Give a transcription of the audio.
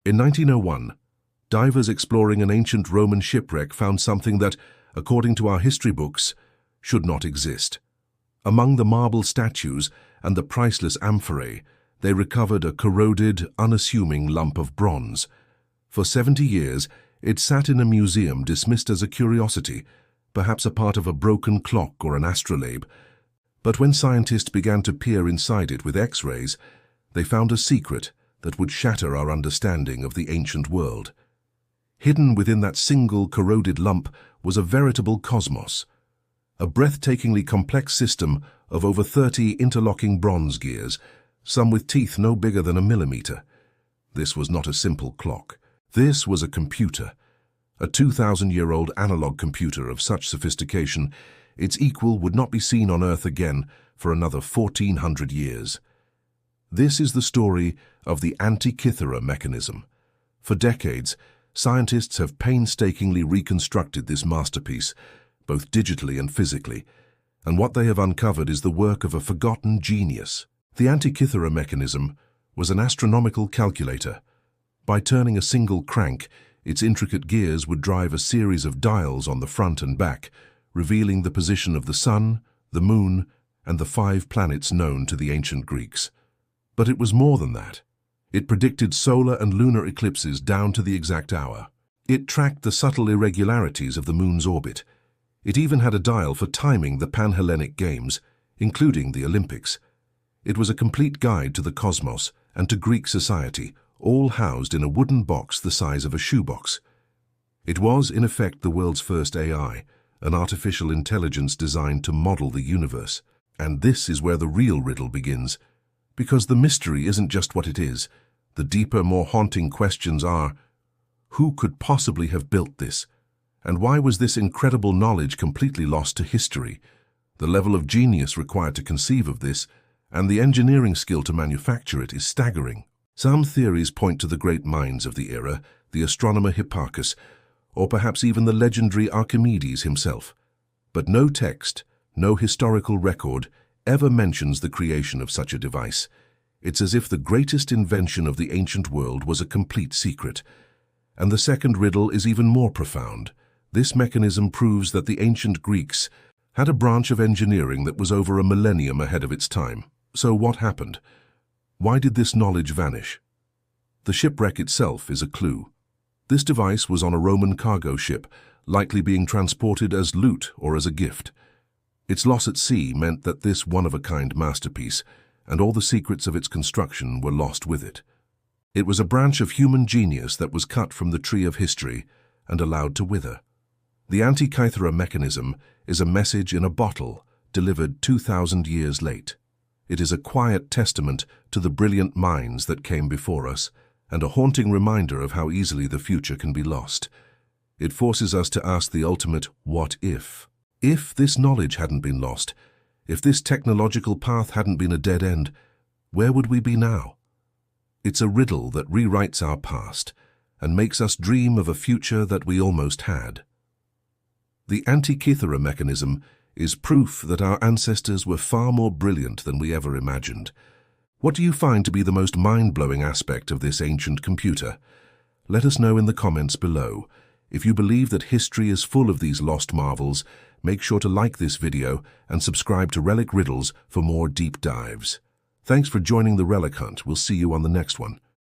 In 1901, divers exploring an ancient Roman shipwreck found something that, according to our history books, should not exist. Among the marble statues and the priceless amphorae, they recovered a corroded, unassuming lump of bronze. For 70 years, it sat in a museum dismissed as a curiosity, perhaps a part of a broken clock or an astrolabe. But when scientists began to peer inside it with X-rays, they found a secret that would shatter our understanding of the ancient world. Hidden within that single corroded lump was a veritable cosmos, a breathtakingly complex system of over 30 interlocking bronze gears, some with teeth no bigger than a millimeter. This was not a simple clock. This was a computer, a 2,000-year-old analog computer of such sophistication, its equal would not be seen on Earth again for another 1,400 years. This is the story of the Antikythera Mechanism. For decades, scientists have painstakingly reconstructed this masterpiece, both digitally and physically, and what they have uncovered is the work of a forgotten genius. The Antikythera Mechanism was an astronomical calculator. By turning a single crank, its intricate gears would drive a series of dials on the front and back, revealing the position of the Sun, the Moon, and the 5 planets known to the ancient Greeks. But it was more than that. It predicted solar and lunar eclipses down to the exact hour. It tracked the subtle irregularities of the Moon's orbit. It even had a dial for timing the Pan-Hellenic Games, including the Olympics. It was a complete guide to the cosmos and to Greek society, all housed in a wooden box the size of a shoebox. It was, in effect, the world's first AI, an artificial intelligence designed to model the universe. And this is where the real riddle begins. Because the mystery isn't just what it is. The deeper, more haunting questions are, who could possibly have built this? And why was this incredible knowledge completely lost to history? The level of genius required to conceive of this, and the engineering skill to manufacture it, is staggering. Some theories point to the great minds of the era, the astronomer Hipparchus, or perhaps even the legendary Archimedes himself. But no text, no historical record, ever mentions the creation of such a device. It's as if the greatest invention of the ancient world was a complete secret. And the second riddle is even more profound. This mechanism proves that the ancient Greeks had a branch of engineering that was over a millennium ahead of its time. So what happened? Why did this knowledge vanish? The shipwreck itself is a clue. This device was on a Roman cargo ship, likely being transported as loot or as a gift. Its loss at sea meant that this one-of-a-kind masterpiece and all the secrets of its construction were lost with it. It was a branch of human genius that was cut from the tree of history and allowed to wither. The Antikythera Mechanism is a message in a bottle delivered 2,000 years late. It is a quiet testament to the brilliant minds that came before us and a haunting reminder of how easily the future can be lost. It forces us to ask the ultimate what if. If this knowledge hadn't been lost, if this technological path hadn't been a dead end, where would we be now? It's a riddle that rewrites our past and makes us dream of a future that we almost had. The Antikythera Mechanism is proof that our ancestors were far more brilliant than we ever imagined. What do you find to be the most mind-blowing aspect of this ancient computer? Let us know in the comments below. If you believe that history is full of these lost marvels, make sure to like this video and subscribe to Relic Riddles for more deep dives. Thanks for joining the Relic Hunt. We'll see you on the next one.